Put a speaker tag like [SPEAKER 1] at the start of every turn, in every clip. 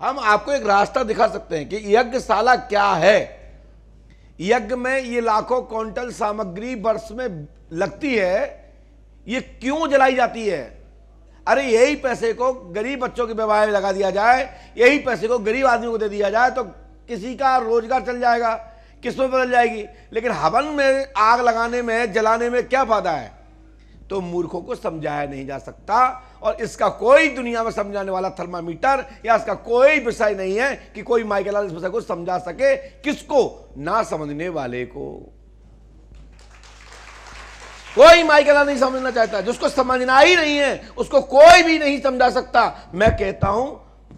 [SPEAKER 1] हम आपको एक रास्ता दिखा सकते हैं कि यज्ञशाला क्या है। यज्ञ में ये लाखों क्विंटल सामग्री वर्ष में लगती है, ये क्यों जलाई जाती है? अरे यही पैसे को गरीब बच्चों के विवाह में लगा दिया जाए, यही पैसे को गरीब आदमी को दे दिया जाए तो किसी का रोजगार चल जाएगा, किस्मत बदल जाएगी। लेकिन हवन में आग लगाने में, जलाने में क्या फायदा है? तो मूर्खों को समझाया नहीं जा सकता, और इसका कोई दुनिया में समझाने वाला थर्मामीटर या इसका कोई विषय नहीं है कि कोई माइकल इस विषय को समझा सके। किसको? ना समझने वाले को। कोई माइकल नहीं समझना चाहता, जिसको समझना ही नहीं है उसको कोई भी नहीं समझा सकता। मैं कहता हूं,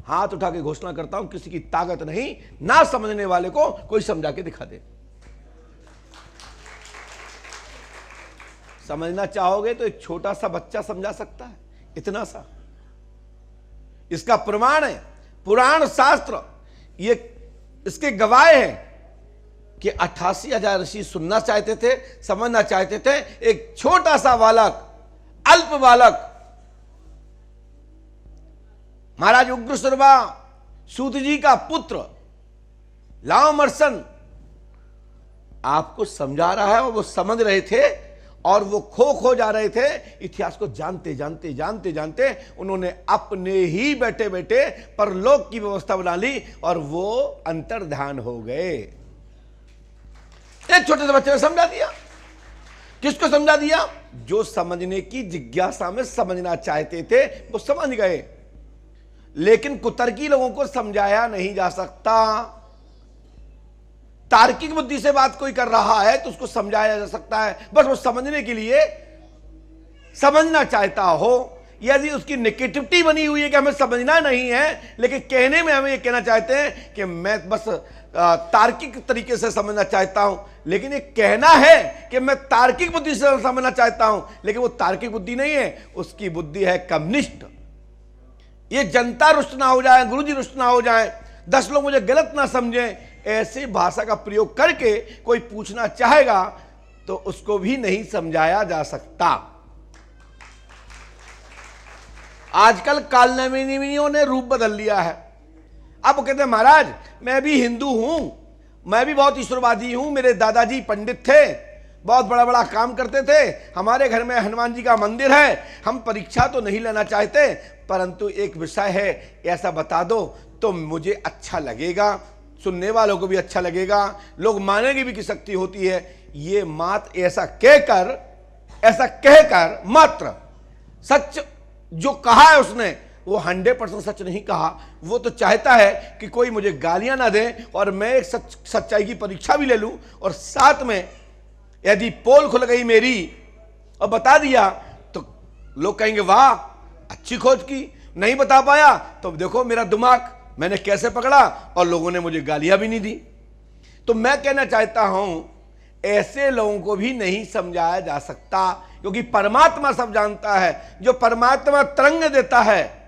[SPEAKER 1] हाथ उठा के घोषणा करता हूं, किसी की ताकत नहीं ना समझने वाले को कोई समझा के दिखा दे। समझना चाहोगे तो एक छोटा सा बच्चा समझा सकता है, इतना सा। इसका प्रमाण है पुराण शास्त्र, ये इसके गवाह हैं कि 88,000 ऋषि सुनना चाहते थे, समझना चाहते थे। एक छोटा सा बालक, अल्प बालक, महाराज उग्रश्रवा सूत जी का पुत्र लामर्सन आपको समझा रहा है, और वो समझ रहे थे, और वो खो जा रहे थे। इतिहास को जानते जानते जानते जानते उन्होंने अपने ही बैठे बैठे परलोक की व्यवस्था बना ली, और वो अंतर्ध्यान हो गए। एक छोटे से बच्चे ने समझा दिया। किसको समझा दिया? जो समझने की जिज्ञासा में समझना चाहते थे वो समझ गए। लेकिन कुतर्की लोगों को समझाया नहीं जा सकता। तार्किक बुद्धि से बात कोई कर रहा है तो उसको समझाया जा सकता है, बस वो समझने के लिए समझना चाहता हो। यदि उसकी नेगेटिविटी बनी हुई है कि हमें समझना नहीं है, लेकिन कहने में हमें ये कहना चाहते हैं कि मैं बस तार्किक तरीके से समझना चाहता हूं, लेकिन ये कहना है कि मैं तार्किक बुद्धि से समझना चाहता हूं, लेकिन वो तार्किक बुद्धि नहीं है, उसकी बुद्धि है कम्युनिस्ट। ये जनता रुष्ट ना हो जाए, गुरुजी रुष्ट ना हो जाए, 10 लोग मुझे गलत ना समझें, ऐसी भाषा का प्रयोग करके कोई पूछना चाहेगा तो उसको भी नहीं समझाया जा सकता। आजकल कालनेमियों ने रूप बदल लिया है। अब वो कहते हैं महाराज मैं भी हिंदू हूं, मैं भी बहुत ईश्वरवादी हूं, मेरे दादाजी पंडित थे, बहुत बड़ा बड़ा काम करते थे, हमारे घर में हनुमान जी का मंदिर है, हम परीक्षा तो नहीं लेना चाहते, परंतु एक विषय है ऐसा बता दो तो मुझे अच्छा लगेगा, सुनने वालों को भी अच्छा लगेगा, लोग मानेंगे भी कि शक्ति होती है। ये मात्र ऐसा कहकर मात्र सच जो कहा है उसने वो 100% सच नहीं कहा। वो तो चाहता है कि कोई मुझे गालियां ना दे और मैं एक सच्चाई की परीक्षा भी ले लूं, और साथ में यदि पोल खुल गई मेरी और बता दिया तो लोग कहेंगे वाह अच्छी खोज की, नहीं बता पाया तो देखो मेरा दिमाग मैंने कैसे पकड़ा, और लोगों ने मुझे गालियां भी नहीं दी। तो मैं कहना चाहता हूं ऐसे लोगों को भी नहीं समझाया जा सकता, क्योंकि परमात्मा सब जानता है। जो परमात्मा तरंग देता है,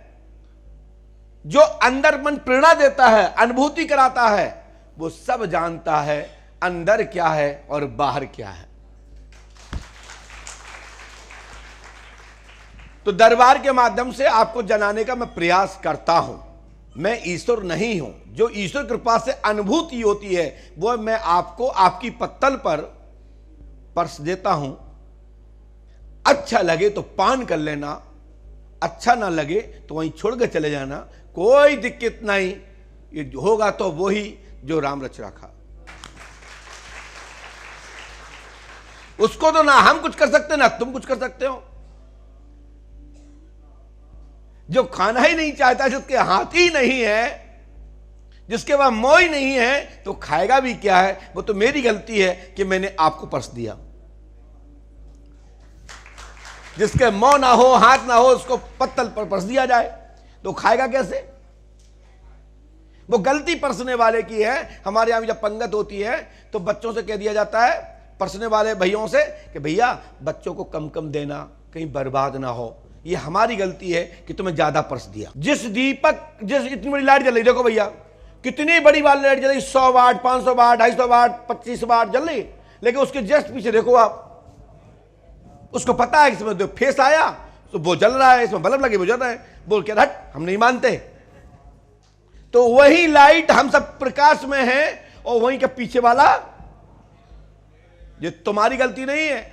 [SPEAKER 1] जो अंदर मन प्रेरणा देता है, अनुभूति कराता है, वो सब जानता है अंदर क्या है और बाहर क्या है। तो दरबार के माध्यम से आपको जनाने का मैं प्रयास करता हूं। मैं ईश्वर नहीं हूं, जो ईश्वर कृपा से अनुभूति होती है वो मैं आपको आपकी पत्तल पर पर्स देता हूं। अच्छा लगे तो पान कर लेना, अच्छा ना लगे तो वहीं छोड़ के चले जाना, कोई दिक्कत नहीं। ये होगा तो वही जो राम रच रखा, उसको तो ना हम कुछ कर सकते ना तुम कुछ कर सकते हो। जो खाना ही नहीं चाहता, जिसके हाथ ही नहीं है, जिसके पास मोह ही नहीं है, तो खाएगा भी क्या है? वो तो मेरी गलती है कि मैंने आपको पर्स दिया। जिसके मोह ना हो, हाथ ना हो, उसको पत्तल पर पर्स दिया जाए तो खाएगा कैसे? वो गलती परसने वाले की है। हमारे यहां जब पंगत होती है तो बच्चों से कह दिया जाता है, परसने वाले भैयों से, कि भैया बच्चों को कम कम देना, कहीं बर्बाद ना हो। ये हमारी गलती है कि तुम्हें ज्यादा पर्स दिया। जिस इतनी बड़ी लाइट जल रही, देखो भैया कितनी बड़ी लाइट जल रही, 100 वाट, 500 वाट, 250 वाट, 25 वाट जल रही, लेकिन उसके जस्ट पीछे देखो आप, उसको पता है कि इसमें जो फेस आया तो वो जल रहा है, इसमें बल्ब लगे वो जल रहा है, बोल के हट हम नहीं मानते। तो वही लाइट हम सब प्रकाश में है, और वहीं का पीछे वाला, ये तुम्हारी गलती नहीं है,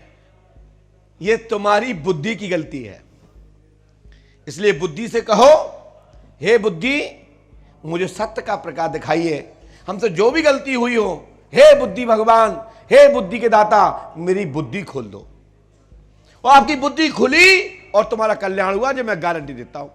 [SPEAKER 1] ये तुम्हारी बुद्धि की गलती है। इसलिए बुद्धि से कहो, हे बुद्धि मुझे सत्य का प्रकाश दिखाइए, हमसे जो भी गलती हुई हो, हे बुद्धि भगवान, हे बुद्धि के दाता, मेरी बुद्धि खोल दो। और आपकी बुद्धि खुली और तुम्हारा कल्याण हुआ, जो मैं गारंटी देता हूं।